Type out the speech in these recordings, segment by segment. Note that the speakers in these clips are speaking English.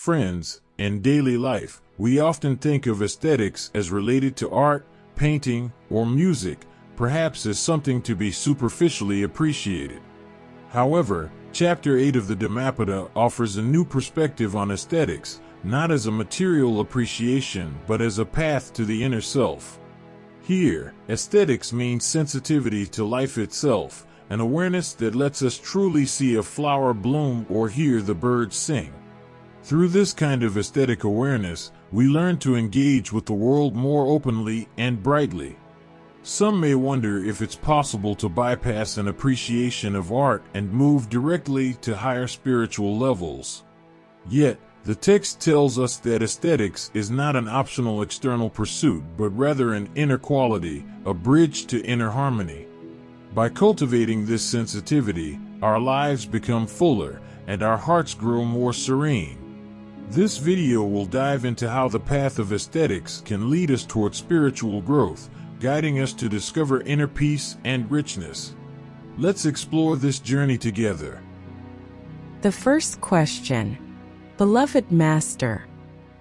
friends, and daily life, we often think of aesthetics as related to art, painting, or music, perhaps as something to be superficially appreciated. However, Chapter 8 of the Dhammapada offers a new perspective on aesthetics, not as a material appreciation but as a path to the inner self. Here, aesthetics means sensitivity to life itself, an awareness that lets us truly see a flower bloom or hear the birds sing. Through this kind of aesthetic awareness, we learn to engage with the world more openly and brightly. Some may wonder if it's possible to bypass an appreciation of art and move directly to higher spiritual levels. Yet, the text tells us that aesthetics is not an optional external pursuit but rather an inner quality, a bridge to inner harmony. By cultivating this sensitivity, our lives become fuller and our hearts grow more serene. This video will dive into how the path of aesthetics can lead us toward spiritual growth, guiding us to discover inner peace and richness. Let's explore this journey together. The first question. Beloved Master,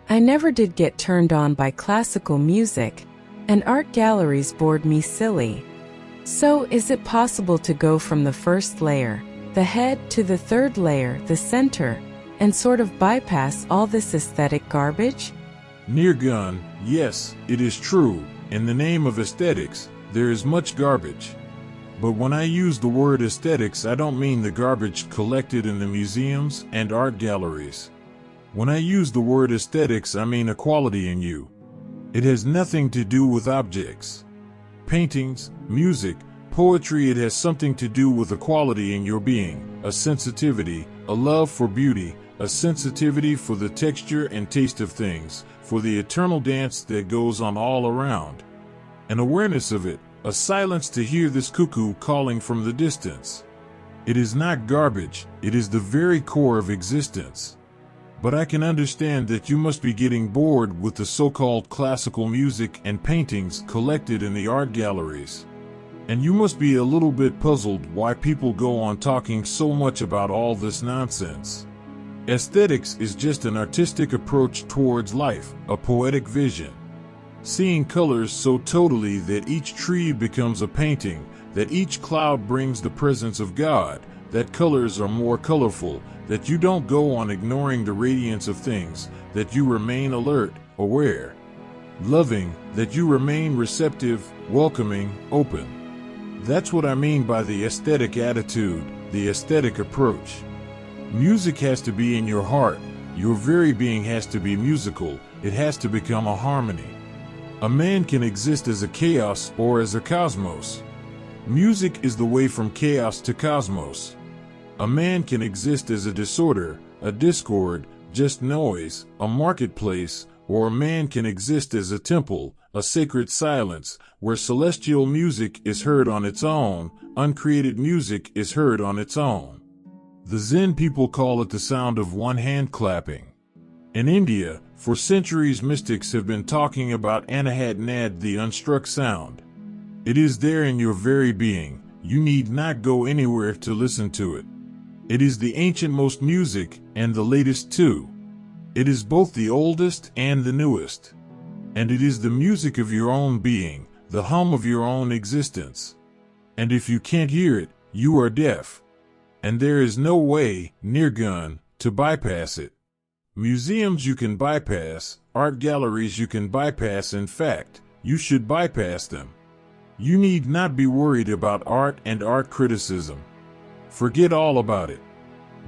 I never did get turned on by classical music, and art galleries bored me silly. So is it possible to go from the first layer, the head, to the third layer, the center, and sort of bypass all this aesthetic garbage? Nirgun, yes, it is true. In the name of aesthetics, there is much garbage. But when I use the word aesthetics, I don't mean the garbage collected in the museums and art galleries. When I use the word aesthetics, I mean a quality in you. It has nothing to do with objects. Paintings, music, poetry, it has something to do with a quality in your being, a sensitivity, a love for beauty, a sensitivity for the texture and taste of things, for the eternal dance that goes on all around. An awareness of it, a silence to hear this cuckoo calling from the distance. It is not garbage, it is the very core of existence. But I can understand that you must be getting bored with the so-called classical music and paintings collected in the art galleries. And you must be a little bit puzzled why people go on talking so much about all this nonsense. Aesthetics is just an artistic approach towards life, a poetic vision. Seeing colors so totally that each tree becomes a painting, that each cloud brings the presence of God, that colors are more colorful, that you don't go on ignoring the radiance of things, that you remain alert, aware, loving, that you remain receptive, welcoming, open. That's what I mean by the aesthetic attitude, the aesthetic approach. Music has to be in your heart, your very being has to be musical, it has to become a harmony. A man can exist as a chaos or as a cosmos. Music is the way from chaos to cosmos. A man can exist as a disorder, a discord, just noise, a marketplace, or a man can exist as a temple, a sacred silence, where celestial music is heard on its own, uncreated music is heard on its own. The Zen people call it the sound of one hand clapping. In India, for centuries mystics have been talking about Anahat Nad, the unstruck sound. It is there in your very being, you need not go anywhere to listen to it. It is the ancientmost music, and the latest too. It is both the oldest and the newest. And it is the music of your own being, the hum of your own existence. And if you can't hear it, you are deaf. And there is no way, Nirgun, to bypass it. Museums you can bypass, art galleries you can bypass. In fact, you should bypass them. You need not be worried about art and art criticism. Forget all about it.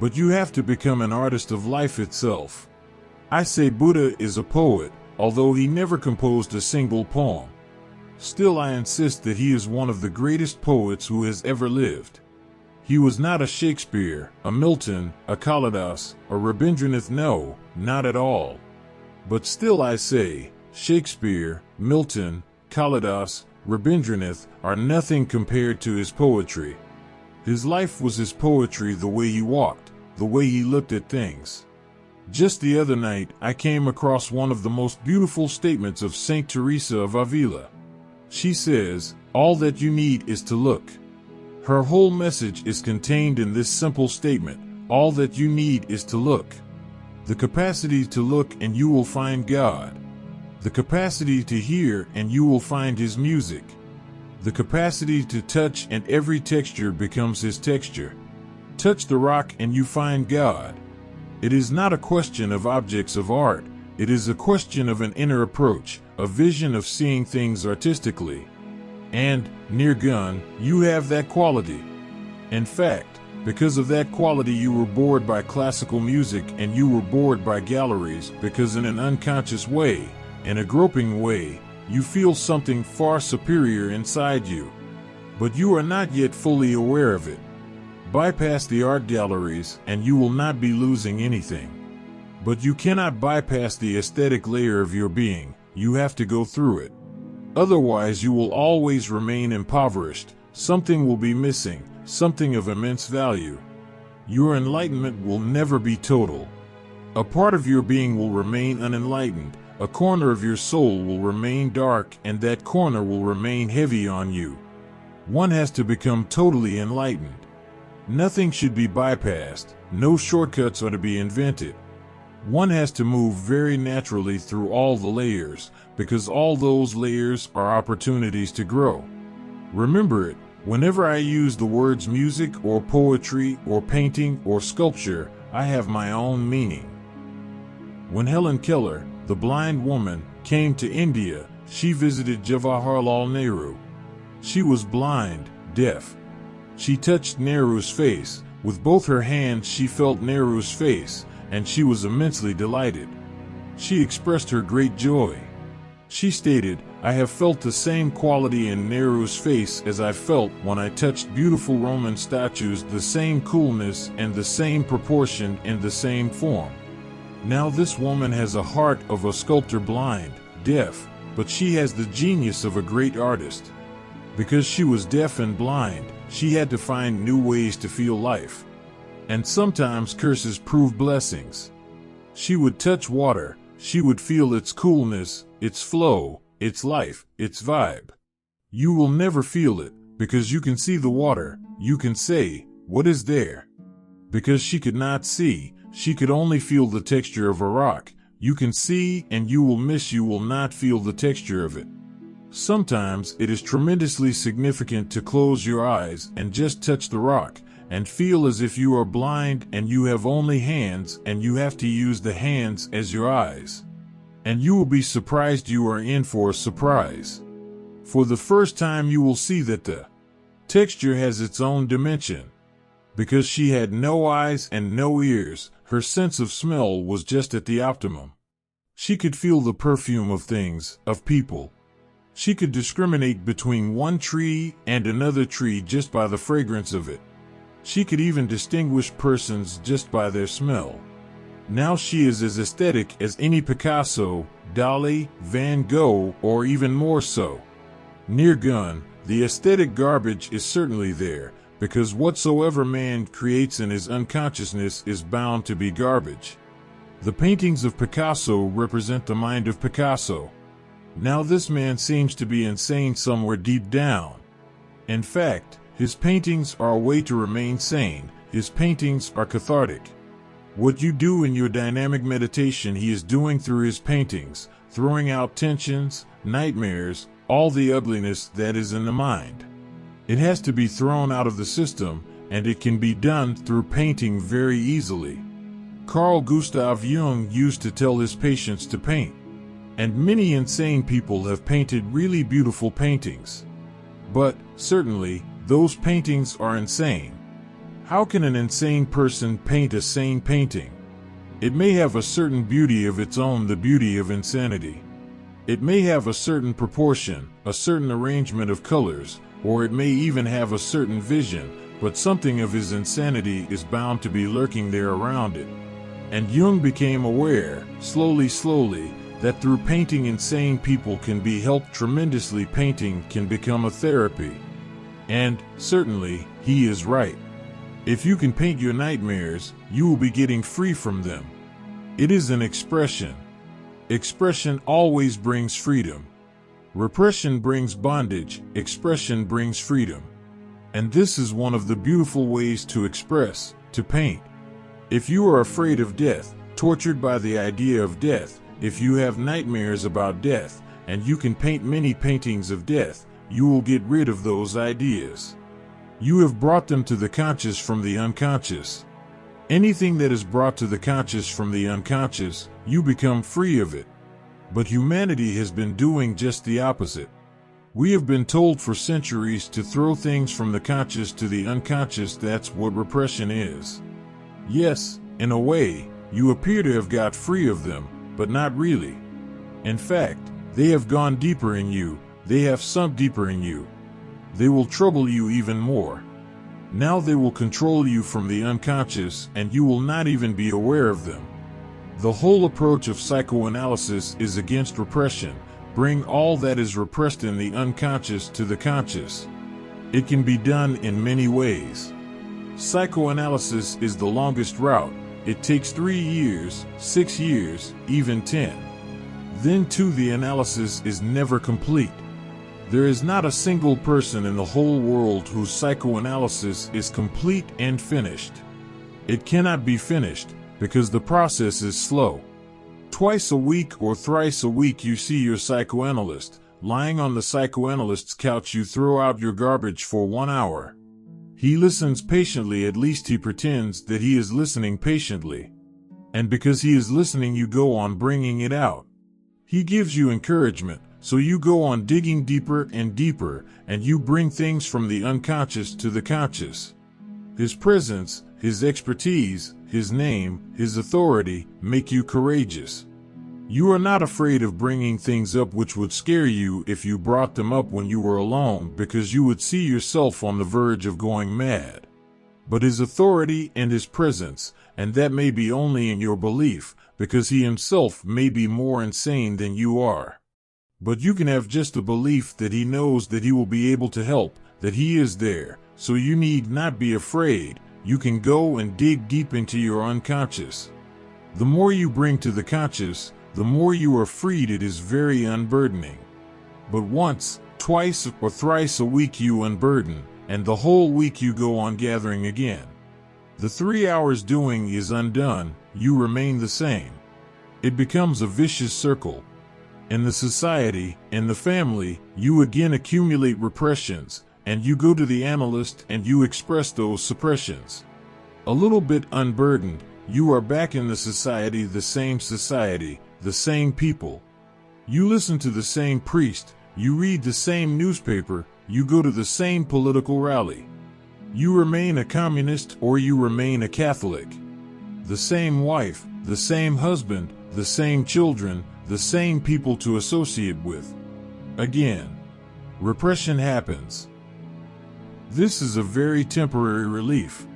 But you have to become an artist of life itself. I say Buddha is a poet, although he never composed a single poem. Still, I insist that he is one of the greatest poets who has ever lived. He was not a Shakespeare, a Milton, a Kalidas, a Rabindranath, no, not at all. But still I say, Shakespeare, Milton, Kalidas, Rabindranath are nothing compared to his poetry. His life was his poetry, the way he walked, the way he looked at things. Just the other night, I came across one of the most beautiful statements of Saint Teresa of Avila. She says, all that you need is to look. Her whole message is contained in this simple statement, all that you need is to look. The capacity to look and you will find God. The capacity to hear and you will find His music. The capacity to touch and every texture becomes His texture. Touch the rock and you find God. It is not a question of objects of art. It is a question of an inner approach, a vision of seeing things artistically. And, Nirgun, you have that quality. In fact, because of that quality you were bored by classical music and you were bored by galleries because in an unconscious way, in a groping way, you feel something far superior inside you. But you are not yet fully aware of it. Bypass the art galleries and you will not be losing anything. But you cannot bypass the aesthetic layer of your being. You have to go through it. Otherwise you will always remain impoverished. Something will be missing, something of immense value. Your enlightenment will never be total. A part of your being will remain unenlightened. A corner of your soul will remain dark, and that corner will remain heavy on you. One has to become totally enlightened. Nothing should be bypassed. No shortcuts are to be invented. One has to move very naturally through all the layers, because all those layers are opportunities to grow. Remember it, whenever I use the words music or poetry or painting or sculpture, I have my own meaning. When Helen Keller, the blind woman, came to India, she visited Jawaharlal Nehru. She was blind, deaf. She touched Nehru's face. With both her hands she felt Nehru's face, and she was immensely delighted. She expressed her great joy. She stated, "I have felt the same quality in Nehru's face as I felt when I touched beautiful Roman statues, the same coolness and the same proportion and the same form." Now this woman has a heart of a sculptor, blind, deaf, but she has the genius of a great artist. Because she was deaf and blind, she had to find new ways to feel life. And sometimes curses prove blessings. She would touch water, she would feel its coolness, its flow, its life, its vibe. You will never feel it, because you can see the water, you can say, "What is there?" Because she could not see, she could only feel the texture of a rock. You can see and you will miss, you will not feel the texture of it. Sometimes it is tremendously significant to close your eyes and just touch the rock, and feel as if you are blind and you have only hands and you have to use the hands as your eyes. And you will be surprised you are in for a surprise. For the first time you will see that the texture has its own dimension. Because she had no eyes and no ears, her sense of smell was just at the optimum. She could feel the perfume of things, of people. She could discriminate between one tree and another tree just by the fragrance of it. She could even distinguish persons just by their smell. Now she is as aesthetic as any Picasso, Dali, Van Gogh, or even more so. Nirgun, the aesthetic garbage is certainly there, because whatsoever man creates in his unconsciousness is bound to be garbage. The paintings of Picasso represent the mind of Picasso. Now this man seems to be insane somewhere deep down. In fact, his paintings are a way to remain sane. His paintings are cathartic. What you do in your dynamic meditation, he is doing through his paintings, throwing out tensions, nightmares, all the ugliness that is in the mind. It has to be thrown out of the system, and it can be done through painting very easily. Carl Gustav Jung used to tell his patients to paint. And many insane people have painted really beautiful paintings. But, certainly, those paintings are insane. How can an insane person paint a sane painting? It may have a certain beauty of its own, the beauty of insanity. It may have a certain proportion, a certain arrangement of colors, or it may even have a certain vision, but something of his insanity is bound to be lurking there around it. And Jung became aware, slowly, that through painting insane people can be helped tremendously. Painting can become a therapy. And, certainly, he is right. If you can paint your nightmares, you will be getting free from them. It is an expression. Expression always brings freedom. Repression brings bondage, expression brings freedom. And this is one of the beautiful ways to express, to paint. If you are afraid of death, tortured by the idea of death, if you have nightmares about death, and you can paint many paintings of death, you will get rid of those ideas. You have brought them to the conscious from the unconscious. Anything that is brought to the conscious from the unconscious, you become free of it. But humanity has been doing just the opposite. We have been told for centuries to throw things from the conscious to the unconscious. That's what repression is. Yes, in a way, you appear to have got free of them, but not really. In fact, they have gone deeper in you, they have sunk deeper in you. They will trouble you even more. Now they will control you from the unconscious, and you will not even be aware of them. The whole approach of psychoanalysis is against repression. Bring all that is repressed in the unconscious to the conscious. It can be done in many ways. Psychoanalysis is the longest route. It takes 3 years, 6 years, even 10. Then too, the analysis is never complete. There is not a single person in the whole world whose psychoanalysis is complete and finished. It cannot be finished because the process is slow. Twice a week or thrice a week you see your psychoanalyst. Lying on the psychoanalyst's couch, you throw out your garbage for 1 hour. He listens patiently, at least he pretends that he is listening patiently. And because he is listening, you go on bringing it out. He gives you encouragement, so you go on digging deeper and deeper, and you bring things from the unconscious to the conscious. His presence, his expertise, his name, his authority make you courageous. You are not afraid of bringing things up which would scare you if you brought them up when you were alone, because you would see yourself on the verge of going mad. But his authority and his presence, and that may be only in your belief, because he himself may be more insane than you are. But you can have just a belief that he knows that he will be able to help, that he is there, so you need not be afraid. You can go and dig deep into your unconscious. The more you bring to the conscious, the more you are freed. It is very unburdening. But once, twice, or thrice a week you unburden, and the whole week you go on gathering again. The 3 hours doing is undone, you remain the same. It becomes a vicious circle. In the society, in the family, you again accumulate repressions, and you go to the analyst and you express those suppressions. A little bit unburdened, you are back in the society, the same people. You listen to the same priest, you read the same newspaper, you go to the same political rally. You remain a communist or you remain a Catholic. The same wife, the same husband, the same children, the same people to associate with. Again, repression happens. This is a very temporary relief.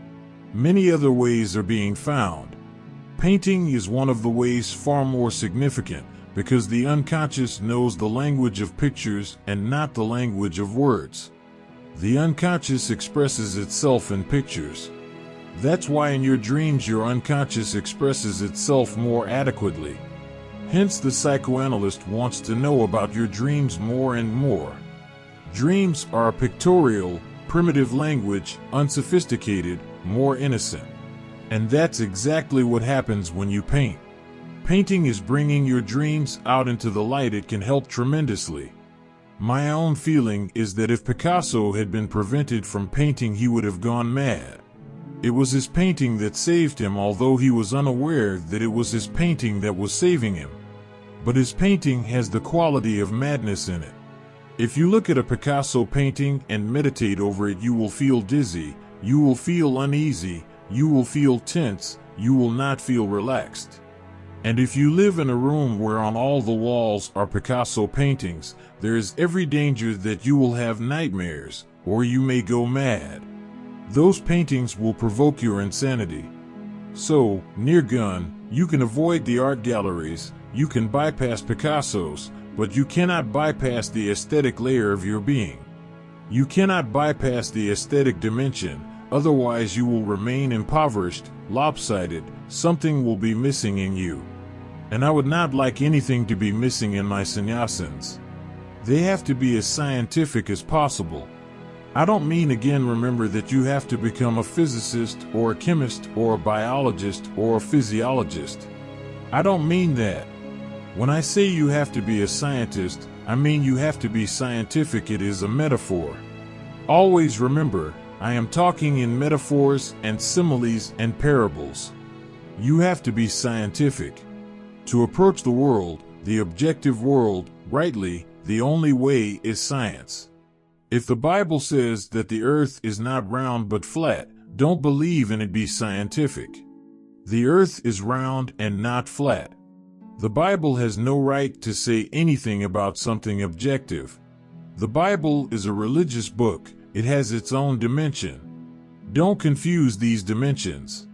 Many other ways are being found. Painting is one of the ways, far more significant, because the unconscious knows the language of pictures and not the language of words. The unconscious expresses itself in pictures. That's why in your dreams your unconscious expresses itself more adequately. Hence the psychoanalyst wants to know about your dreams more and more. Dreams are a pictorial, primitive language, unsophisticated, more innocent. And that's exactly what happens when you paint. Painting is bringing your dreams out into the light. It can help tremendously. My own feeling is that if Picasso had been prevented from painting, he would have gone mad. It was his painting that saved him, although he was unaware that it was his painting that was saving him. But his painting has the quality of madness in it. If you look at a Picasso painting and meditate over it, you will feel dizzy, you will feel uneasy, you will feel tense, you will not feel relaxed. And if you live in a room where on all the walls are Picasso paintings, there is every danger that you will have nightmares, or you may go mad. Those paintings will provoke your insanity. So, near gun, you can avoid the art galleries, you can bypass Picassos, but you cannot bypass the aesthetic layer of your being. You cannot bypass the aesthetic dimension, otherwise you will remain impoverished, lopsided, something will be missing in you. And I would not like anything to be missing in my sannyasins. They have to be as scientific as possible. I don't mean, again, remember that you have to become a physicist or a chemist or a biologist or a physiologist. I don't mean that. When I say you have to be a scientist, I mean you have to be scientific. It is a metaphor. Always remember, I am talking in metaphors and similes and parables. You have to be scientific. To approach the world, the objective world, rightly, the only way is science. If the Bible says that the earth is not round but flat, don't believe in it. Be scientific. The earth is round and not flat. The Bible has no right to say anything about something objective. The Bible is a religious book. It has its own dimension. Don't confuse these dimensions.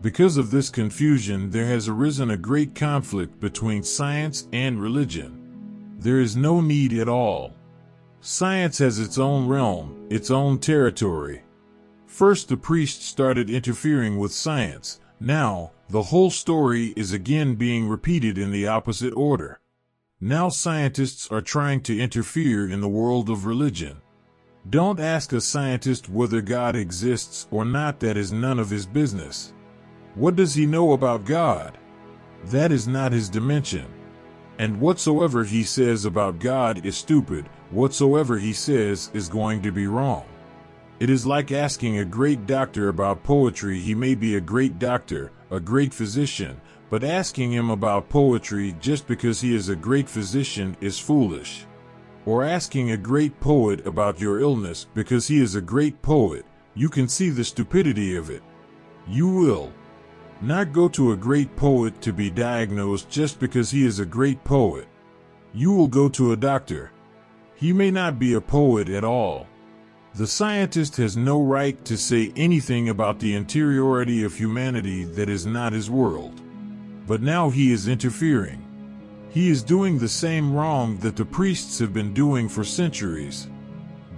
Because of this confusion, there has arisen a great conflict between science and religion. There is no need at all. Science has its own realm, its own territory. First, the priests started interfering with science. Now, the whole story is again being repeated in the opposite order. Now scientists are trying to interfere in the world of religion. Don't ask a scientist whether God exists or not. That is none of his business. What does he know about God? That is not his dimension. And whatsoever he says about God is stupid. Whatsoever he says is going to be wrong. It is like asking a great doctor about poetry. He may be a great doctor, a great physician, but asking him about poetry just because he is a great physician is foolish. Or asking a great poet about your illness because he is a great poet. You can see the stupidity of it. You will not go to a great poet to be diagnosed just because he is a great poet. You will go to a doctor. He may not be a poet at all. The scientist has no right to say anything about the interiority of humanity that is not his world. But now he is interfering. He is doing the same wrong that the priests have been doing for centuries.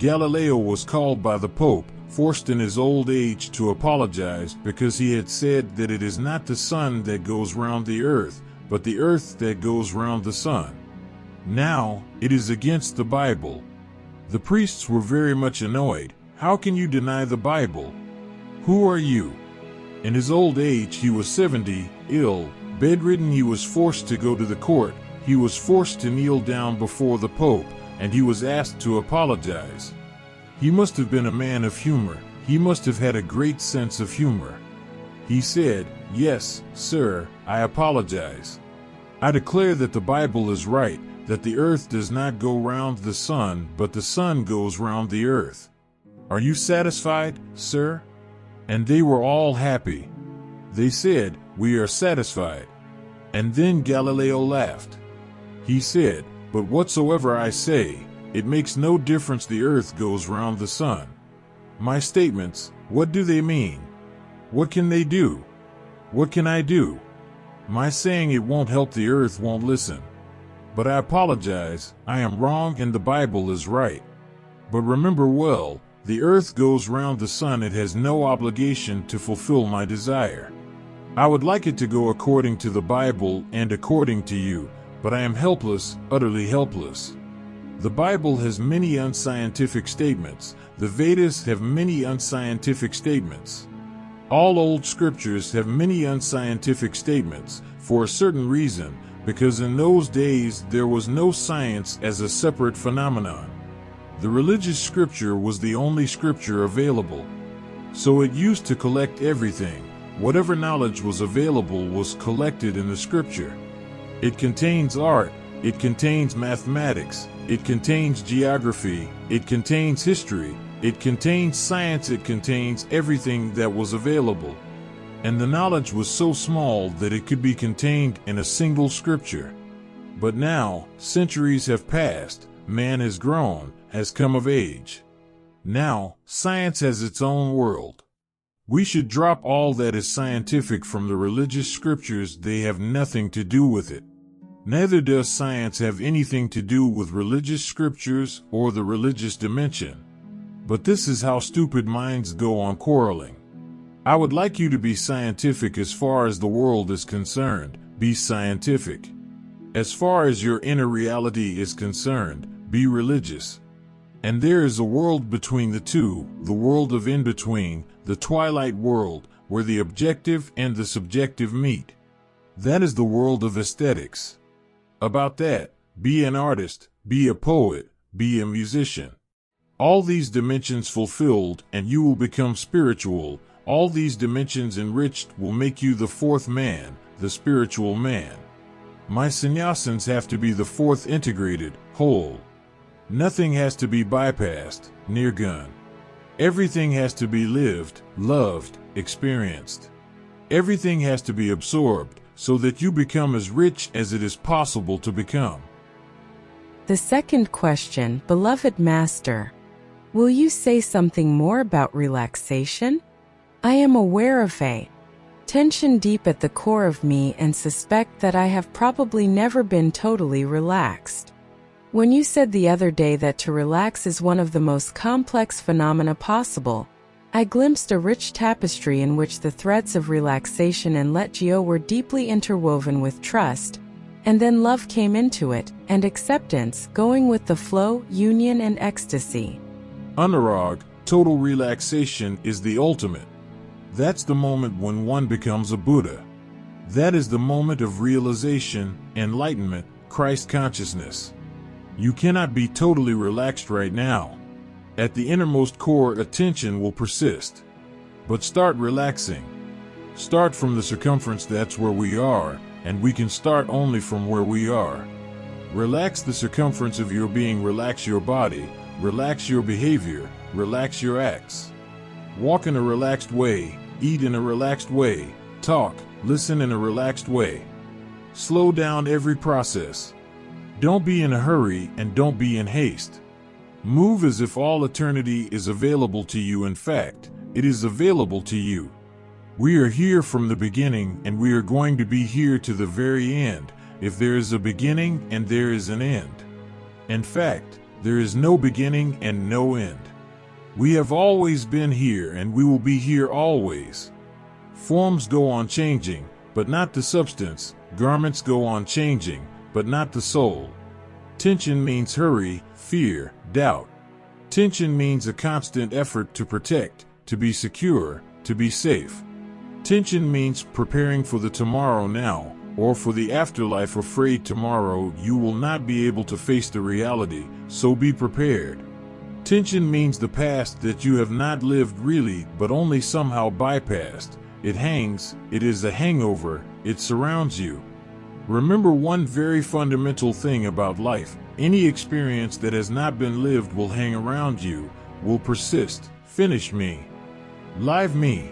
Galileo was called by the Pope, forced in his old age to apologize because he had said that it is not the sun that goes round the earth, but the earth that goes round the sun. Now, it is against the Bible. The priests were very much annoyed. How can you deny the Bible? Who are you? In his old age he was 70, ill, bedridden. He was forced to go to the court. He was forced to kneel down before the Pope, and he was asked to apologize. He must have been a man of humor. He must have had a great sense of humor. He said, "Yes, sir, I apologize. I declare that the Bible is right, that the earth does not go round the sun, but the sun goes round the earth. Are you satisfied, sir?" And they were all happy. They said, "We are satisfied." And then Galileo laughed. He said, "But whatsoever I say, it makes no difference. The earth goes round the sun. My statements, what do they mean? What can they do? What can I do? My saying it won't help. The earth won't listen. But I apologize, I am wrong and the Bible is right. But remember well, the earth goes round the sun. It has no obligation to fulfill my desire. I would like it to go according to the Bible and according to you, but I am helpless, utterly helpless. The Bible has many unscientific statements. The Vedas have many unscientific statements. All old scriptures have many unscientific statements, for a certain reason, because in those days there was no science as a separate phenomenon. The religious scripture was the only scripture available. So it used to collect everything. Whatever knowledge was available was collected in the scripture. It contains art, it contains mathematics, it contains geography, it contains history, it contains science, it contains everything that was available. And the knowledge was so small that it could be contained in a single scripture. But now, centuries have passed, man has grown, has come of age. Now, science has its own world. We should drop all that is scientific from the religious scriptures. They have nothing to do with it. Neither does science have anything to do with religious scriptures or the religious dimension. But this is how stupid minds go on quarreling. I would like you to be scientific as far as the world is concerned. Be scientific. As far as your inner reality is concerned, be religious. And there is a world between the two, the world of in-between, the twilight world, where the objective and the subjective meet. That is the world of aesthetics. About that, be an artist, be a poet, be a musician. All these dimensions fulfilled and you will become spiritual. All these dimensions enriched will make you the fourth man, the spiritual man. My sannyasins have to be the fourth integrated, whole. Nothing has to be bypassed, nirgun. Everything has to be lived, loved, experienced. Everything has to be absorbed so that you become as rich as it is possible to become. The second question, beloved Master, will you say something more about relaxation? I am aware of a tension deep at the core of me and suspect that I have probably never been totally relaxed. When you said the other day that to relax is one of the most complex phenomena possible, I glimpsed a rich tapestry in which the threads of relaxation and letgio were deeply interwoven with trust, and then love came into it, and acceptance, going with the flow, union and ecstasy. Anurag, total relaxation is the ultimate. That's the moment when one becomes a Buddha. That is the moment of realization, enlightenment, Christ consciousness. You cannot be totally relaxed right now. At the innermost core, attention will persist. But start relaxing. Start from the circumference, that's where we are, and we can start only from where we are. Relax the circumference of your being, relax your body, relax your behavior, relax your acts. Walk in a relaxed way, eat in a relaxed way, talk, listen in a relaxed way. Slow down every process. Don't be in a hurry and don't be in haste. Move as if all eternity is available to you. In fact, it is available to you. We are here from the beginning and we are going to be here to the very end, if there is a beginning and there is an end. In fact, there is no beginning and no end. We have always been here and we will be here always. Forms go on changing, but not the substance. Garments go on changing, but not the soul. Tension means hurry, fear, doubt. Tension means a constant effort to protect, to be secure, to be safe. Tension means preparing for the tomorrow now, or for the afterlife. Afraid tomorrow you will not be able to face the reality, so be prepared. Tension means the past that you have not lived really, but only somehow bypassed. It hangs, it is a hangover, it surrounds you. Remember one very fundamental thing about life: any experience that has not been lived will hang around you, will persist. Finish me. Live me.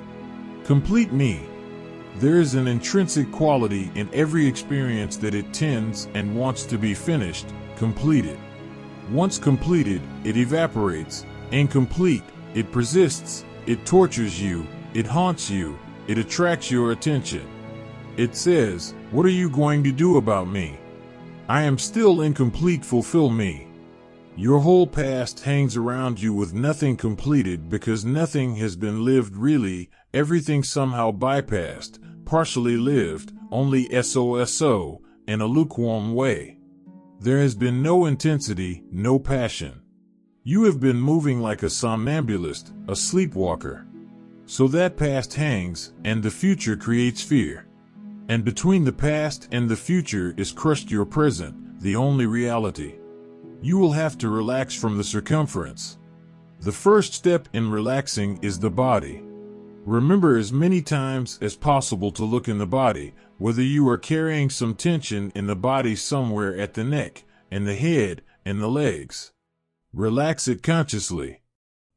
Complete me. There is an intrinsic quality in every experience that it tends and wants to be finished, completed. Once completed, it evaporates. Incomplete, it persists, it tortures you, it haunts you, it attracts your attention. It says, "What are you going to do about me? I am still incomplete, fulfill me." Your whole past hangs around you with nothing completed because nothing has been lived really, everything somehow bypassed, partially lived, only so, in a lukewarm way. There has been no intensity, no passion. You have been moving like a somnambulist, a sleepwalker. So that past hangs, and the future creates fear. And between the past and the future is crushed your present, the only reality. You will have to relax from the circumference. The first step in relaxing is the body. Remember as many times as possible to look in the body, whether you are carrying some tension in the body somewhere at the neck, in the head, in the legs. Relax it consciously.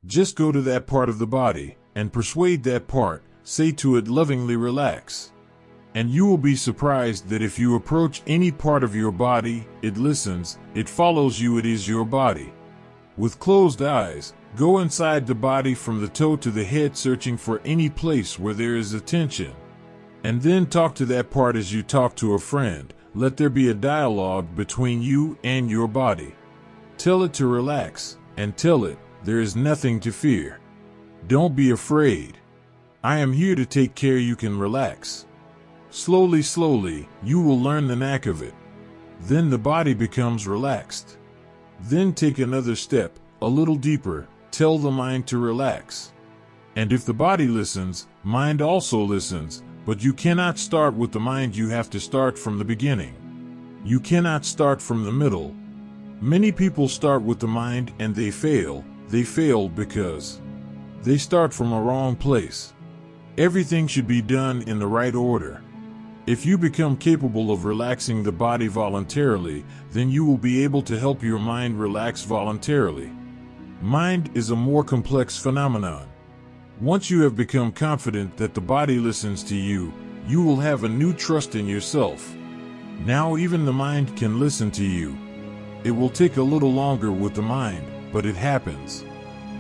Just go to that part of the body and persuade that part, say to it lovingly, relax. And you will be surprised that if you approach any part of your body, it listens, it follows you, it is your body. With closed eyes, go inside the body from the toe to the head, searching for any place where there is a tension. And then talk to that part as you talk to a friend. Let there be a dialogue between you and your body. Tell it to relax, and tell it, there is nothing to fear. Don't be afraid. I am here to take care, you can relax. Slowly, slowly, you will learn the knack of it. Then the body becomes relaxed. Then take another step, a little deeper, tell the mind to relax. And if the body listens, mind also listens, But you cannot start with the mind, you have to start from the beginning. You cannot start from the middle. Many people start with the mind and they fail. They fail because they start from a wrong place. Everything should be done in the right order. If you become capable of relaxing the body voluntarily, then you will be able to help your mind relax voluntarily. Mind is a more complex phenomenon. Once you have become confident that the body listens to you, you will have a new trust in yourself. Now even the mind can listen to you. It will take a little longer with the mind, but it happens.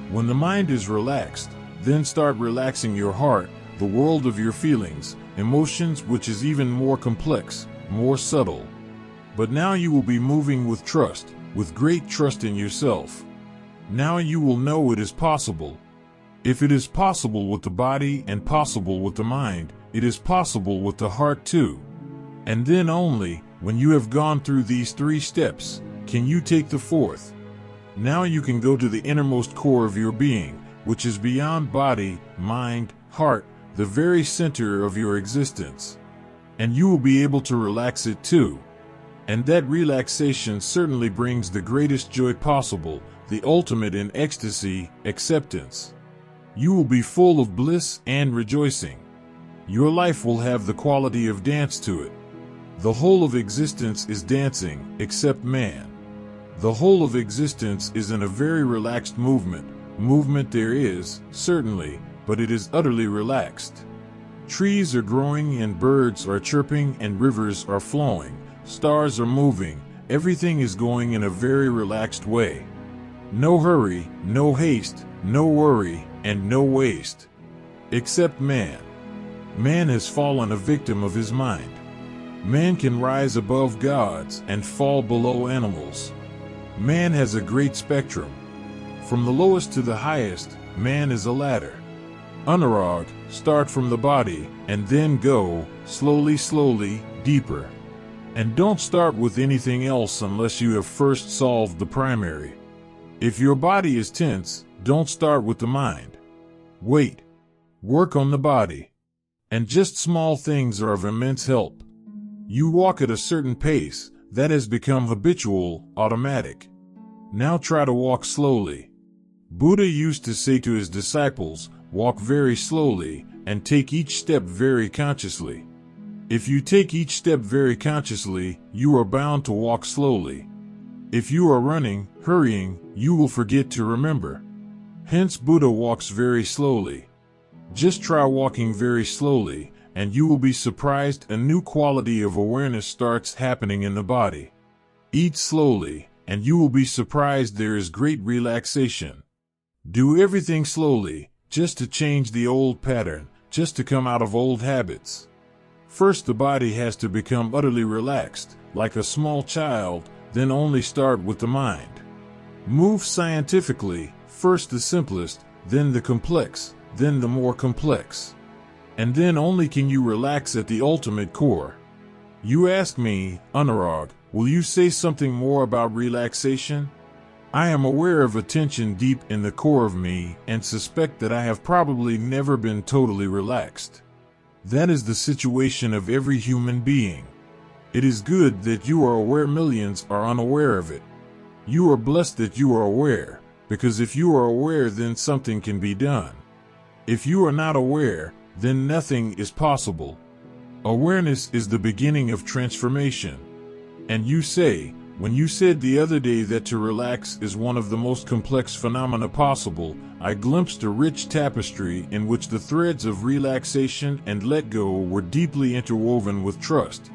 When the mind is relaxed, then start relaxing your heart, the world of your feelings, emotions, which is even more complex, more subtle. But now you will be moving with trust, with great trust in yourself. Now you will know it is possible. If it is possible with the body and possible with the mind, it is possible with the heart too. And then only, when you have gone through these 3 steps, can you take the 4th. Now you can go to the innermost core of your being, which is beyond body, mind, heart, the very center of your existence. And you will be able to relax it too. And that relaxation certainly brings the greatest joy possible, the ultimate in ecstasy, acceptance. You will be full of bliss and rejoicing. Your life will have the quality of dance to it. The whole of existence is dancing, except man. The whole of existence is in a very relaxed movement. Movement there is, certainly, but it is utterly relaxed. Trees are growing and birds are chirping and rivers are flowing, stars are moving, everything is going in a very relaxed way. No hurry, no haste, no worry, and no waste. Except man. Man has fallen a victim of his mind. Man can rise above gods and fall below animals. Man has a great spectrum. From the lowest to the highest, man is a ladder. Anurag, start from the body, and then go, slowly, deeper. And don't start with anything else unless you have first solved the primary. If your body is tense, don't start with the mind. Wait. Work on the body. And just small things are of immense help. You walk at a certain pace, that has become habitual, automatic. Now try to walk slowly. Buddha used to say to his disciples, walk very slowly, and take each step very consciously. If you take each step very consciously, you are bound to walk slowly. If you are running, hurrying, you will forget to remember. Hence Buddha walks very slowly. Just try walking very slowly, and you will be surprised a new quality of awareness starts happening in the body. Eat slowly, and you will be surprised there is great relaxation. Do everything slowly, just to change the old pattern, just to come out of old habits. First the body has to become utterly relaxed, like a small child, then only start with the mind. Move scientifically, first the simplest, then the complex, then the more complex. And then only can you relax at the ultimate core. You ask me, Anurag, will you say something more about relaxation? I am aware of a tension deep in the core of me and suspect that I have probably never been totally relaxed. That is the situation of every human being. It is good that you are aware millions are unaware of it. You are blessed that you are aware, because if you are aware then something can be done. If you are not aware, then nothing is possible. Awareness is the beginning of transformation. And you say, when you said the other day that to relax is one of the most complex phenomena possible, I glimpsed a rich tapestry in which the threads of relaxation and let go were deeply interwoven with trust.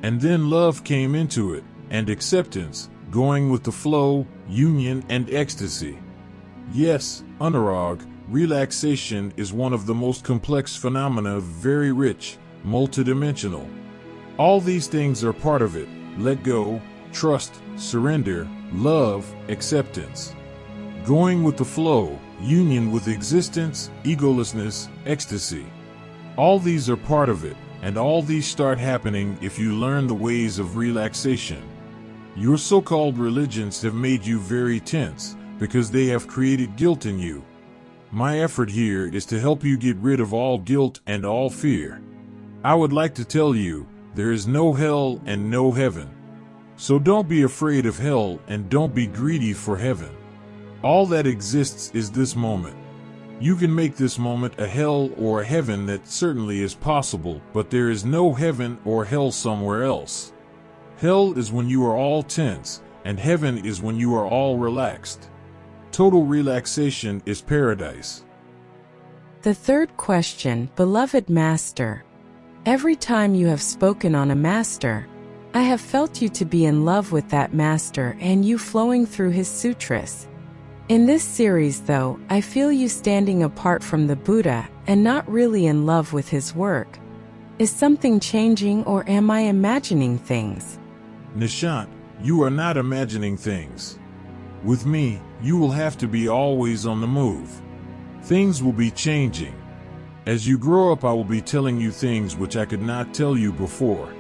And then love came into it, and acceptance, going with the flow, union and ecstasy. Yes, Anurag, relaxation is one of the most complex phenomena, very rich, multidimensional. All these things are part of it: let go, trust, surrender, love, acceptance. Going with the flow, union with existence, egolessness, ecstasy. All these are part of it, and all these start happening if you learn the ways of relaxation. Your so-called religions have made you very tense, because they have created guilt in you. My effort here is to help you get rid of all guilt and all fear. I would like to tell you, there is no hell and no heaven. So don't be afraid of hell and don't be greedy for heaven. All that exists is this moment. You can make this moment a hell or a heaven, that certainly is possible, but there is no heaven or hell somewhere else. Hell is when you are all tense, and heaven is when you are all relaxed. Total relaxation is paradise. The third question, Beloved Master. Every time you have spoken on a master, I have felt you to be in love with that master and you flowing through his sutras. In this series, though, I feel you standing apart from the Buddha and not really in love with his work. Is something changing, or am I imagining things? Nishant, you are not imagining things. With me, you will have to be always on the move. Things will be changing. As you grow up, I will be telling you things which I could not tell you before.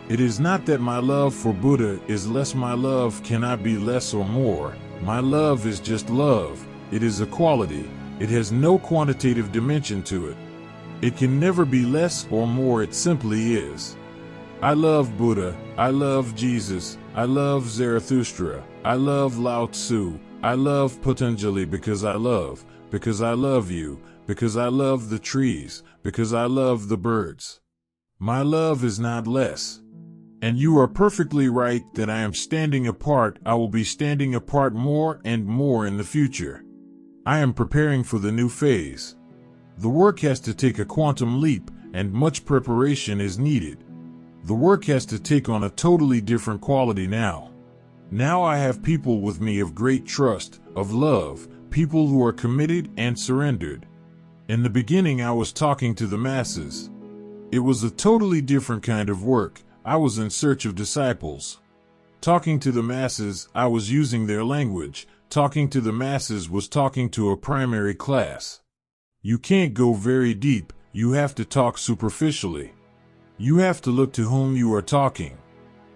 It is not that my love for Buddha is less. My love cannot be less or more. My love is just love. It is a quality. It has no quantitative dimension to it. It can never be less or more. It simply is. I love Buddha. I love Jesus. I love Zarathustra. I love Lao Tzu. I love Patanjali because I love you, because I love the trees, because I love the birds. My love is not less. And you are perfectly right that I am standing apart. I will be standing apart more and more in the future. I am preparing for the new phase. The work has to take a quantum leap, and much preparation is needed. The work has to take on a totally different quality now. Now I have people with me of great trust, of love, people who are committed and surrendered. In the beginning, I was talking to the masses. It was a totally different kind of work. I was in search of disciples. Talking to the masses, I was using their language. Talking to the masses was talking to a primary class. You can't go very deep. You have to talk superficially. You have to look to whom you are talking.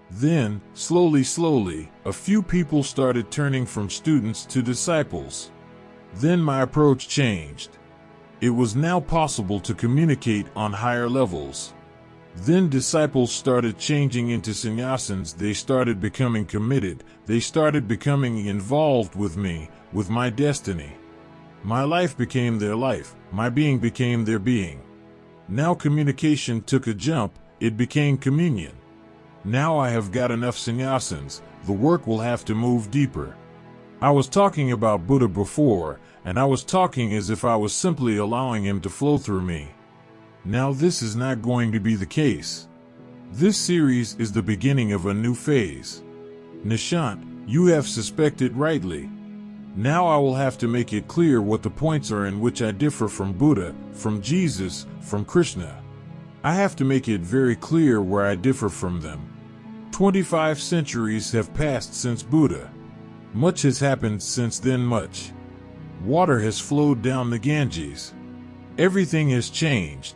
Then, slowly, a few people started turning from students to disciples. Then my approach changed. It was now possible to communicate on higher levels. Then disciples started changing into sannyasins. They started becoming committed. They started becoming involved with me, with my destiny. My life became their life. My being became their being. Now communication took a jump. It became communion. Now I have got enough sannyasins. The work will have to move deeper. I was talking about Buddha before, and I was talking as if I was simply allowing him to flow through me. Now this is not going to be the case. This series is the beginning of a new phase. Nishant, you have suspected rightly. Now I will have to make it clear what the points are in which I differ from Buddha, from Jesus, from Krishna. I have to make it very clear where I differ from them. 25 centuries have passed since Buddha. Much has happened since then, much. Water has flowed down the Ganges. Everything has changed.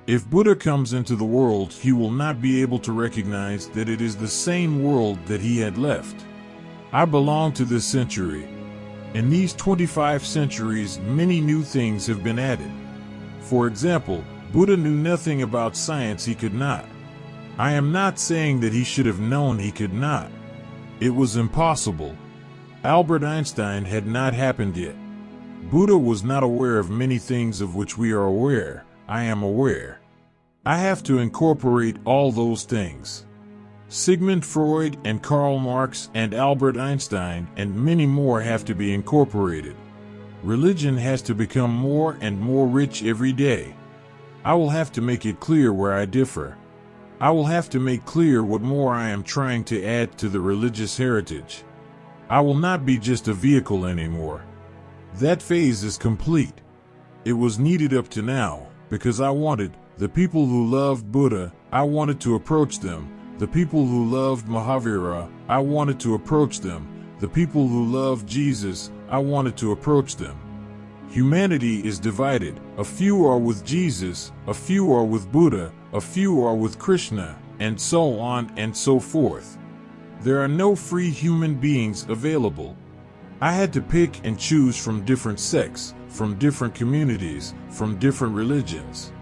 If Buddha comes into the world, he will not be able to recognize that it is the same world that he had left. I belong to this century. In these 25 centuries, many new things have been added. For example, Buddha knew nothing about science. He could not. I am not saying that he should have known. He could not. It was impossible. Albert Einstein had not happened yet. Buddha was not aware of many things of which we are aware. I am aware. I have to incorporate all those things. Sigmund Freud and Karl Marx and Albert Einstein and many more have to be incorporated. Religion has to become more and more rich every day. I will have to make it clear where I differ. I will have to make clear what more I am trying to add to the religious heritage. I will not be just a vehicle anymore. That phase is complete. It was needed up to now, because I wanted the people who loved Buddha, I wanted to approach them. The people who loved Mahavira, I wanted to approach them. The people who loved Jesus, I wanted to approach them. Humanity is divided. A few are with Jesus, a few are with Buddha, a few are with Krishna, and so on and so forth. There are no free human beings available. I had to pick and choose from different sects, from different communities, from different religions.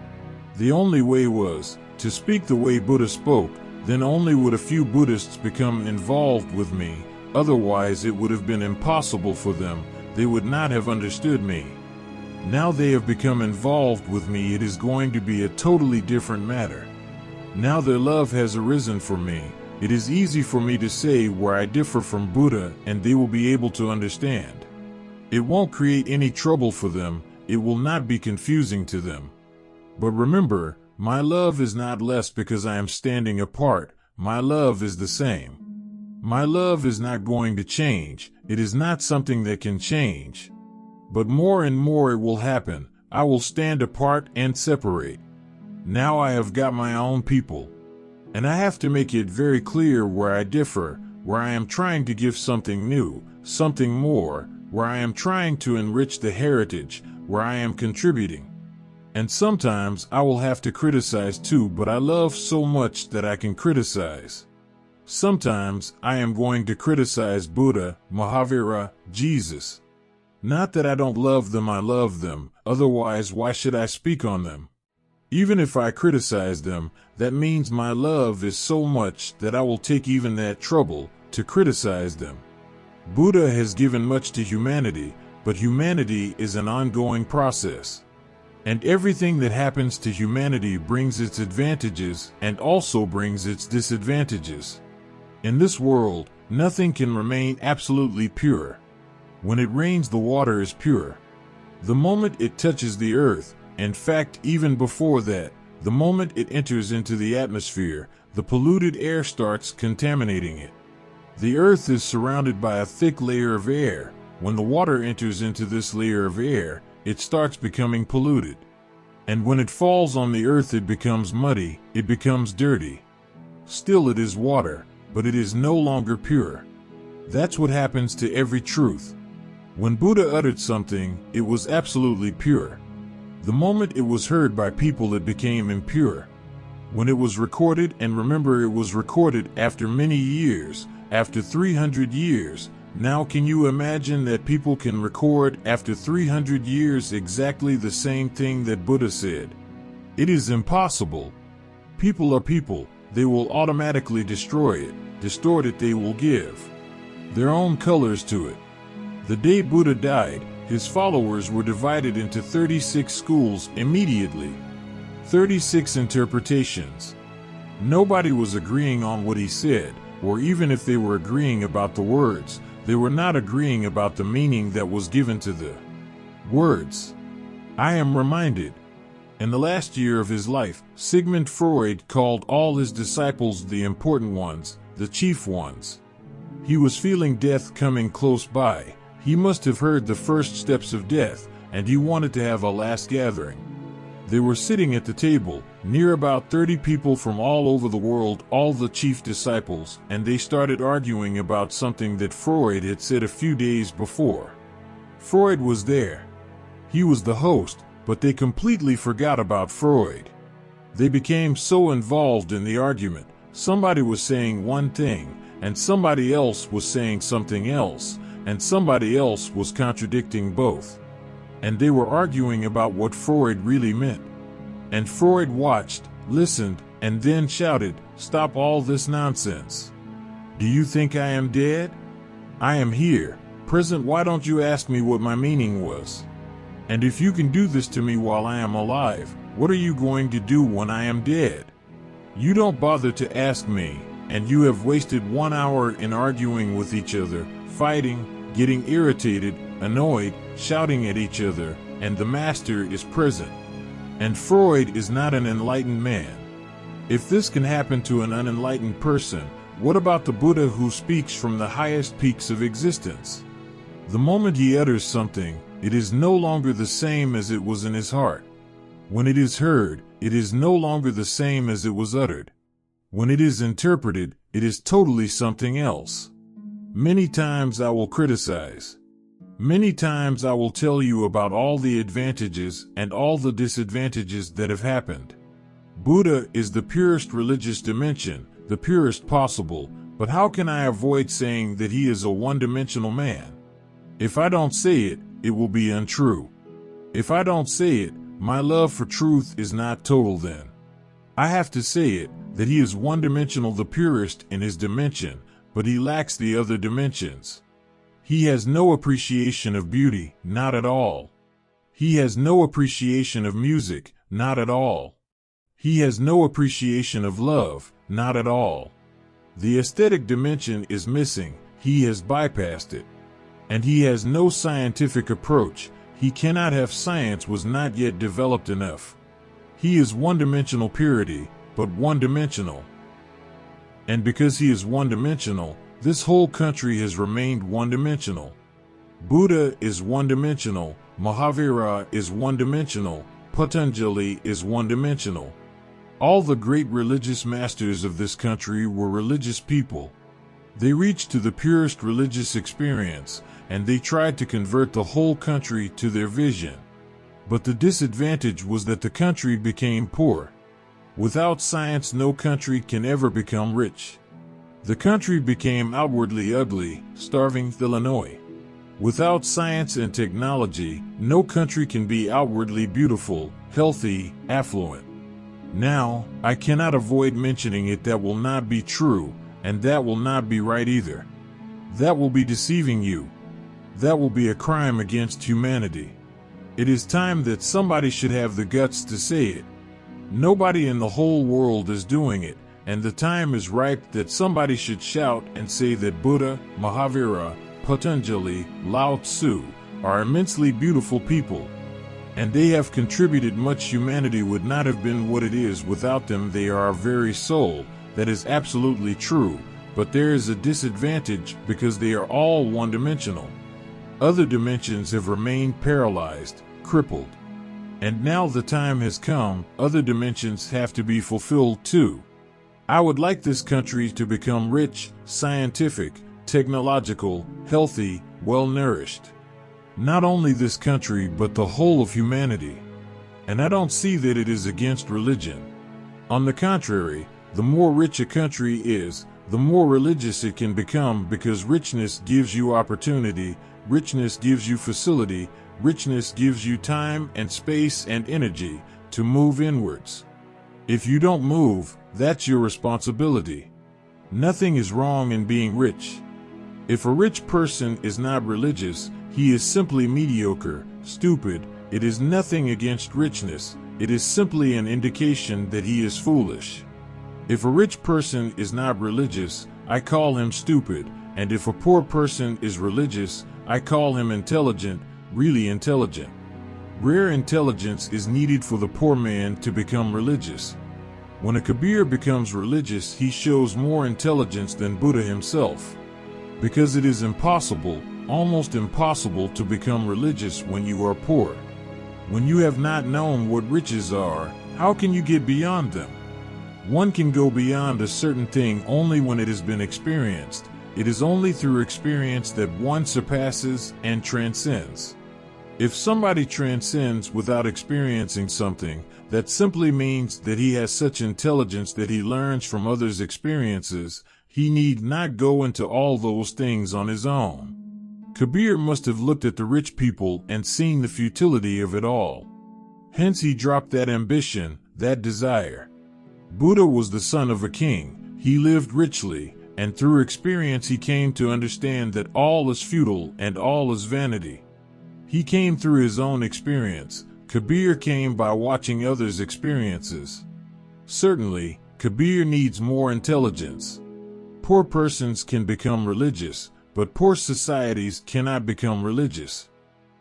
The only way was, To speak the way Buddha spoke, then only would a few Buddhists become involved with me, otherwise it would have been impossible for them, they would not have understood me. Now they have become involved with me, it is going to be a totally different matter. Now their love has arisen for me, it is easy for me to say where I differ from Buddha and they will be able to understand. It won't create any trouble for them, it will not be confusing to them. But remember, my love is not less because I am standing apart, my love is the same. My love is not going to change, it is not something that can change. But more and more it will happen, I will stand apart and separate. Now I have got my own people. And I have to make it very clear where I differ, where I am trying to give something new, something more, where I am trying to enrich the heritage, where I am contributing. And sometimes I will have to criticize too, but I love so much that I can criticize. Sometimes I am going to criticize Buddha, Mahavira, Jesus. Not that I don't love them, I love them, otherwise why should I speak on them? Even if I criticize them, that means my love is so much that I will take even that trouble to criticize them. Buddha has given much to humanity, but humanity is an ongoing process. And everything that happens to humanity brings its advantages and also brings its disadvantages. In this world, nothing can remain absolutely pure. When it rains, the water is pure. The moment it touches the earth, in fact, even before that, the moment it enters into the atmosphere, the polluted air starts contaminating it. The earth is surrounded by a thick layer of air. When the water enters into this layer of air, it starts becoming polluted. And when it falls on the earth, it becomes muddy, it becomes dirty. Still it is water, but it is no longer pure. That's what happens to every truth. When Buddha uttered something, it was absolutely pure. The moment it was heard by people, it became impure. When it was recorded, and remember it was recorded after many years, after 300 years, now can you imagine that people can record after 300 years exactly the same thing that Buddha said? It is impossible. People are people, they will automatically destroy it, distort it, they will give their own colors to it. The day Buddha died, his followers were divided into 36 schools immediately. 36 interpretations. Nobody was agreeing on what he said, or even if they were agreeing about the words, they were not agreeing about the meaning that was given to the words. I am reminded, in the last year of his life, Sigmund Freud called all his disciples the important ones, the chief ones. He was feeling death coming close by. He must have heard the first steps of death, and he wanted to have a last gathering. They were sitting at the table, near about 30 people from all over the world, all the chief disciples, and they started arguing about something that Freud had said a few days before. Freud was there. He was the host, but they completely forgot about Freud. They became so involved in the argument. Somebody was saying one thing, and somebody else was saying something else, and somebody else was contradicting both. And they were arguing about what Freud really meant. And Freud watched, listened, and then shouted, "Stop all this nonsense. Do you think I am dead? I am here, present. Why don't you ask me what my meaning was? And if you can do this to me while I am alive, what are you going to do when I am dead? You don't bother to ask me, and you have wasted 1 hour in arguing with each other, fighting, getting irritated, annoyed, shouting at each other, and the master is present. And Freud is not an enlightened man. If this can happen to an unenlightened person, what about the Buddha who speaks from the highest peaks of existence? The moment he utters something, it is no longer the same as it was in his heart. When it is heard, it is no longer the same as it was uttered. When it is interpreted, it is totally something else. Many times I will criticize. Many times I will tell you about all the advantages and all the disadvantages that have happened. Buddha is the purest religious dimension, the purest possible, but how can I avoid saying that he is a one-dimensional man? If I don't say it, it will be untrue. If I don't say it, my love for truth is not total then. I have to say it, that he is one-dimensional, the purest in his dimension, but he lacks the other dimensions. He has no appreciation of beauty, not at all. He has no appreciation of music, not at all. He has no appreciation of love, not at all. The aesthetic dimension is missing, he has bypassed it. And he has no scientific approach, he cannot have science was not yet developed enough. He is one-dimensional purity, but one-dimensional. And because he is one-dimensional, this whole country has remained one-dimensional. Buddha is one-dimensional, Mahavira is one-dimensional, Patanjali is one-dimensional. All the great religious masters of this country were religious people. They reached to the purest religious experience, and they tried to convert the whole country to their vision. But the disadvantage was that the country became poor. Without science, no country can ever become rich. The country became outwardly ugly, starving Illinois. Without science and technology, no country can be outwardly beautiful, healthy, affluent. Now, I cannot avoid mentioning it, that will not be true, and that will not be right either. That will be deceiving you. That will be a crime against humanity. It is time that somebody should have the guts to say it. Nobody in the whole world is doing it, and the time is ripe that somebody should shout and say that Buddha, Mahavira, Patanjali, Lao Tzu are immensely beautiful people. And they have contributed much. Humanity would not have been what it is without them. They are our very soul. That is absolutely true, but there is a disadvantage because they are all one-dimensional. Other dimensions have remained paralyzed, crippled. And now the time has come, other dimensions have to be fulfilled too. I would like this country to become rich, scientific, technological, healthy, well-nourished. Not only this country, but the whole of humanity. And I don't see that it is against religion. On the contrary, the more rich a country is, the more religious it can become, because richness gives you opportunity, richness gives you facility, richness gives you time and space and energy to move inwards. If you don't move, that's your responsibility. Nothing is wrong in being rich. If a rich person is not religious, he is simply mediocre, stupid. It is nothing against richness. It is simply an indication that he is foolish. If a rich person is not religious, I call him stupid, and if a poor person is religious, I call him intelligent, really intelligent. Rare intelligence is needed for the poor man to become religious. When a Kabir becomes religious, he shows more intelligence than Buddha himself. Because it is impossible, almost impossible, to become religious when you are poor. When you have not known what riches are, how can you get beyond them? One can go beyond a certain thing only when it has been experienced. It is only through experience that one surpasses and transcends. If somebody transcends without experiencing something, that simply means that he has such intelligence that he learns from others' experiences. He need not go into all those things on his own. Kabir must have looked at the rich people and seen the futility of it all. Hence he dropped that ambition, that desire. Buddha was the son of a king. He lived richly, and through experience he came to understand that all is futile and all is vanity. He came through his own experience. Kabir came by watching others' experiences. Certainly, Kabir needs more intelligence. Poor persons can become religious, but poor societies cannot become religious.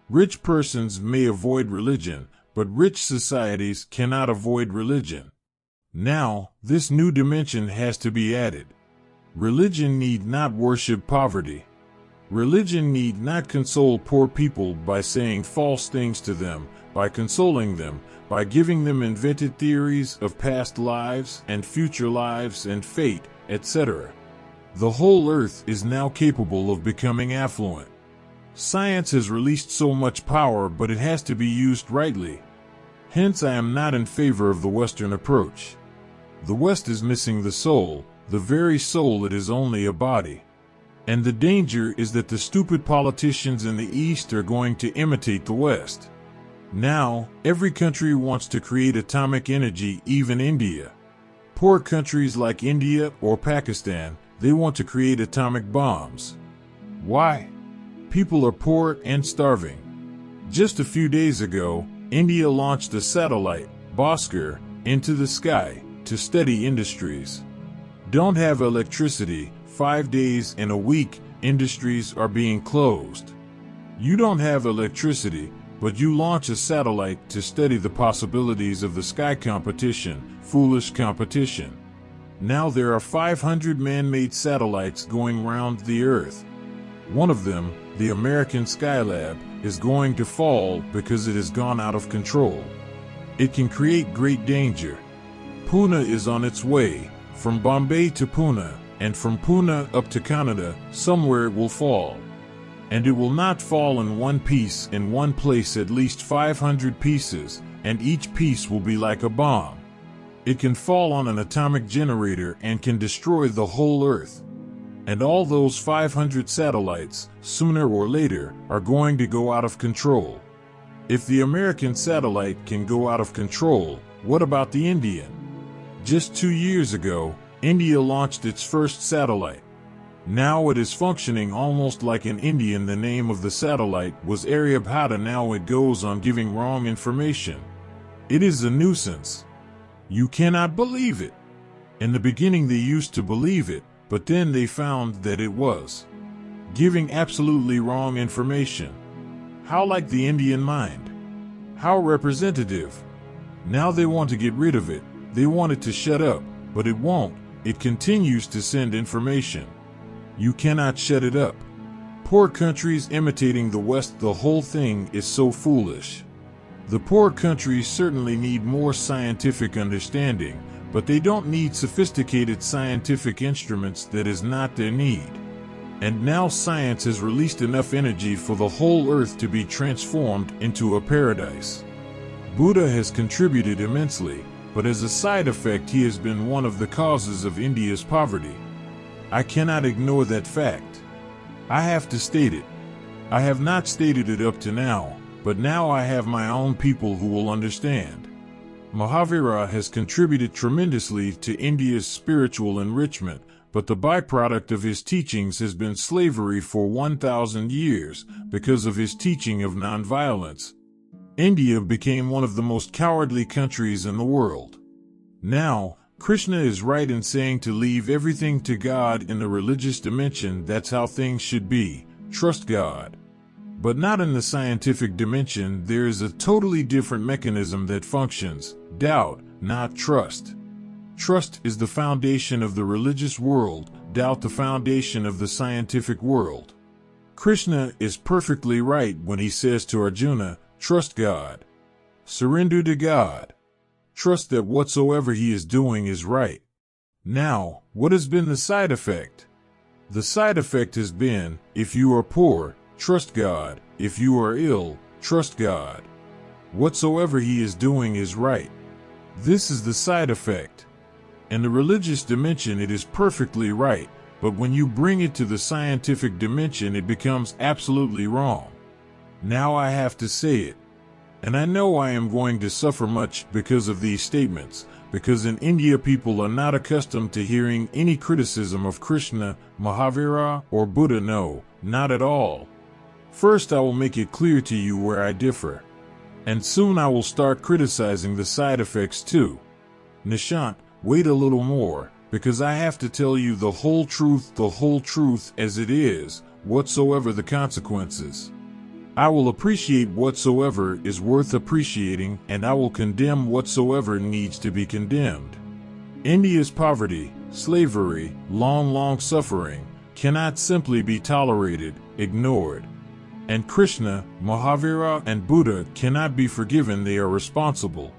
Rich persons may avoid religion, but rich societies cannot avoid religion. Now, this new dimension has to be added. Religion need not worship poverty. Religion need not console poor people by saying false things to them, by consoling them, by giving them invented theories of past lives and future lives and fate, etc. The whole earth is now capable of becoming affluent. Science has released so much power, but it has to be used rightly. Hence I am not in favor of the Western approach. The West is missing the soul, the very soul. It is only a body. And the danger is that the stupid politicians in the East are going to imitate the West. Now, every country wants to create atomic energy, even India. Poor countries like India or Pakistan, they want to create atomic bombs. Why? People are poor and starving. Just a few days ago, India launched a satellite, Bhaskar, into the sky to study industries. Don't have electricity, 5 days in a week, industries are being closed. You don't have electricity, but you launch a satellite to study the possibilities of the sky competition, foolish competition. Now there are 500 man-made satellites going round the Earth. One of them, the American Skylab, is going to fall because it has gone out of control. It can create great danger. Pune is on its way, from Bombay to Pune, and from Pune up to Canada, somewhere it will fall. And it will not fall in one piece, in one place, at least 500 pieces, and each piece will be like a bomb. It can fall on an atomic generator and can destroy the whole Earth. And all those 500 satellites, sooner or later, are going to go out of control. If the American satellite can go out of control, what about the Indian? Just 2 years ago, India launched its first satellite. Now it is functioning almost like an Indian. The name of the satellite was Aryabhata. Now it goes on giving wrong information. It is a nuisance. You cannot believe it. In the beginning they used to believe it, but then they found that it was giving absolutely wrong information. How like the Indian mind. How representative. Now they want to get rid of it. They want it to shut up, but it won't. It continues to send information. You cannot shut it up. Poor countries imitating the West. The whole thing is so foolish. The poor countries certainly need more scientific understanding, but they don't need sophisticated scientific instruments. That is not their need. And now science has released enough energy for the whole Earth to be transformed into a paradise. Buddha has contributed immensely, but as a side effect he has been one of the causes of India's poverty. I cannot ignore that fact. I have to state it. I have not stated it up to now, but now I have my own people who will understand. Mahavira has contributed tremendously to India's spiritual enrichment, but the byproduct of his teachings has been slavery for 1,000 years because of his teaching of nonviolence. India became one of the most cowardly countries in the world. Now, Krishna is right in saying to leave everything to God in the religious dimension. That's how things should be. Trust God. But not in the scientific dimension. There is a totally different mechanism that functions. Doubt, not trust. Trust is the foundation of the religious world, doubt the foundation of the scientific world. Krishna is perfectly right when he says to Arjuna, trust God. Surrender to God. Trust that whatsoever he is doing is right. Now, what has been the side effect? The side effect has been, if you are poor, trust God. If you are ill, trust God. Whatsoever he is doing is right. This is the side effect. In the religious dimension it is perfectly right, but when you bring it to the scientific dimension it becomes absolutely wrong. Now I have to say it. And I know I am going to suffer much because of these statements, because in India people are not accustomed to hearing any criticism of Krishna, Mahavira, or Buddha. No, not at all. First I will make it clear to you where I differ. And soon I will start criticizing the side effects too. Nishant, wait a little more, because I have to tell you the whole truth as it is, whatsoever the consequences. I will appreciate whatsoever is worth appreciating, and I will condemn whatsoever needs to be condemned. India's poverty, slavery, long suffering, cannot simply be tolerated, ignored. And Krishna, Mahavira, and Buddha cannot be forgiven. They are responsible.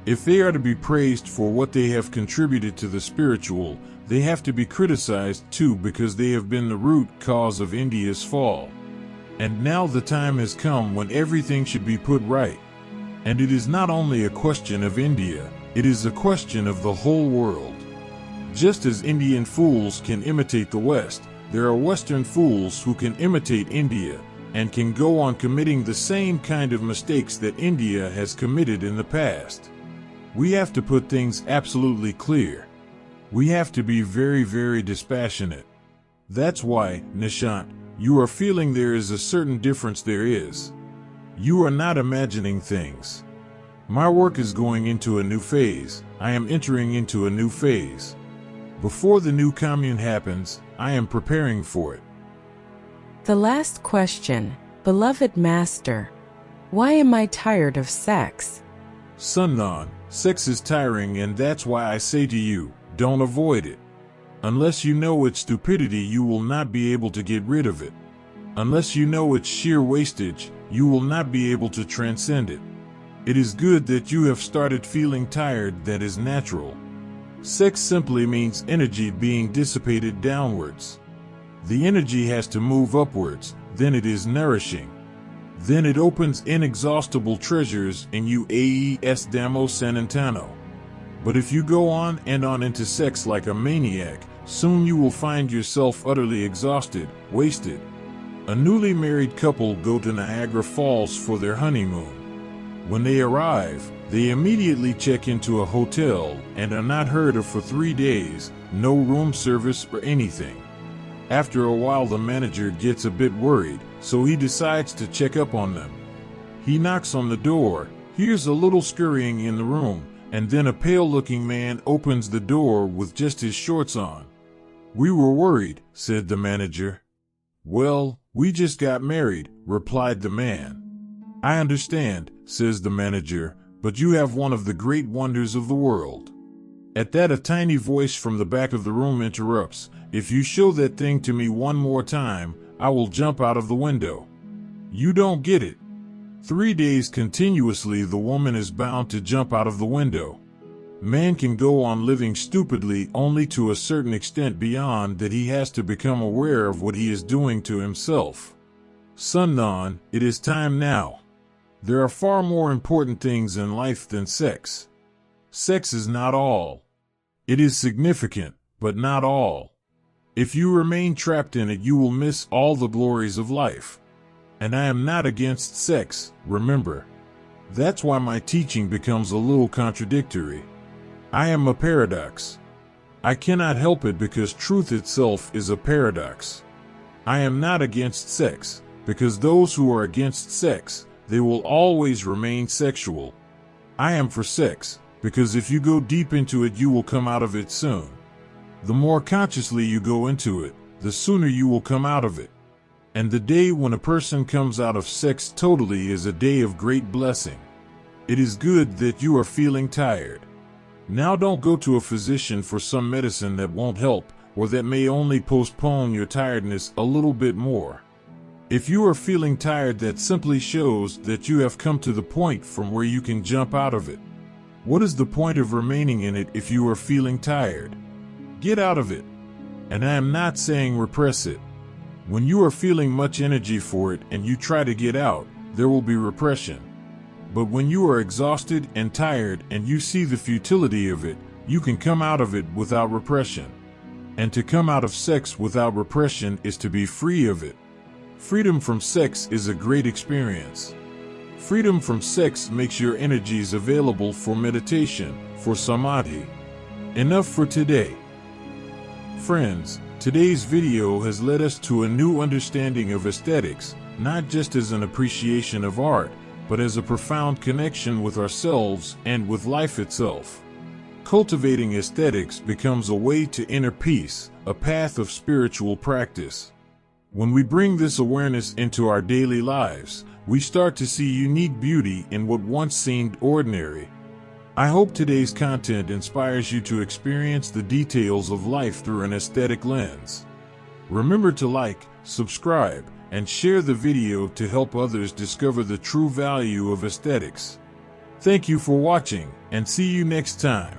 If they are to be praised for what they have contributed to the spiritual, they have to be criticized too, because they have been the root cause of India's fall. And now the time has come when everything should be put right. And it is not only a question of India, it is a question of the whole world. Just as Indian fools can imitate the West, there are Western fools who can imitate India, and can go on committing the same kind of mistakes that India has committed in the past. We have to put things absolutely clear. We have to be very, very dispassionate. That's why, Nishant, you are feeling there is a certain difference there is. You are not imagining things. My work is going into a new phase. I am entering into a new phase. Before the new commune happens, I am preparing for it. The last question, beloved master. Why am I tired of sex? Sunnan, sex is tiring, and that's why I say to you, don't avoid it. Unless you know it's stupidity, you will not be able to get rid of it. Unless you know it's sheer wastage, you will not be able to transcend it. It is good that you have started feeling tired. That is natural. Sex simply means energy being dissipated downwards. The energy has to move upwards, then it is nourishing. Then it opens inexhaustible treasures in you, AES Damo Sanantano. But if you go on and on into sex like a maniac, soon you will find yourself utterly exhausted, wasted. A newly married couple go to Niagara Falls for their honeymoon. When they arrive, they immediately check into a hotel and are not heard of for 3 days, no room service or anything. After a while, the manager gets a bit worried, so he decides to check up on them. He knocks on the door, hears a little scurrying in the room, and then a pale-looking man opens the door with just his shorts on. "We were worried," said the manager. "Well, we just got married," replied the man. "I understand," says the manager, "but you have one of the great wonders of the world." At that, a tiny voice from the back of the room interrupts, "If you show that thing to me one more time, I will jump out of the window." You don't get it. 3 days continuously, the woman is bound to jump out of the window. Man can go on living stupidly only to a certain extent. Beyond that, he has to become aware of what he is doing to himself. Sunnan, it is time now. There are far more important things in life than sex. Sex is not all. It is significant, but not all. If you remain trapped in it, you will miss all the glories of life. And I am not against sex, remember. That's why my teaching becomes a little contradictory. I am a paradox. I cannot help it because truth itself is a paradox. I am not against sex, because those who are against sex, they will always remain sexual. I am for sex, because if you go deep into it, you will come out of it soon. The more consciously you go into it, the sooner you will come out of it. And the day when a person comes out of sex totally is a day of great blessing. It is good that you are feeling tired. Now don't go to a physician for some medicine that won't help, or that may only postpone your tiredness a little bit more. If you are feeling tired, that simply shows that you have come to the point from where you can jump out of it. What is the point of remaining in it if you are feeling tired? Get out of it. And I am not saying repress it. When you are feeling much energy for it and you try to get out, there will be repression. But when you are exhausted and tired and you see the futility of it, you can come out of it without repression. And to come out of sex without repression is to be free of it. Freedom from sex is a great experience. Freedom from sex makes your energies available for meditation, for samadhi. Enough for today. Friends, today's video has led us to a new understanding of aesthetics, not just as an appreciation of art, but as a profound connection with ourselves and with life itself. Cultivating aesthetics becomes a way to inner peace, a path of spiritual practice. When we bring this awareness into our daily lives, we start to see unique beauty in what once seemed ordinary. I hope today's content inspires you to experience the details of life through an aesthetic lens. Remember to like, subscribe, and share the video to help others discover the true value of aesthetics. Thank you for watching, and see you next time.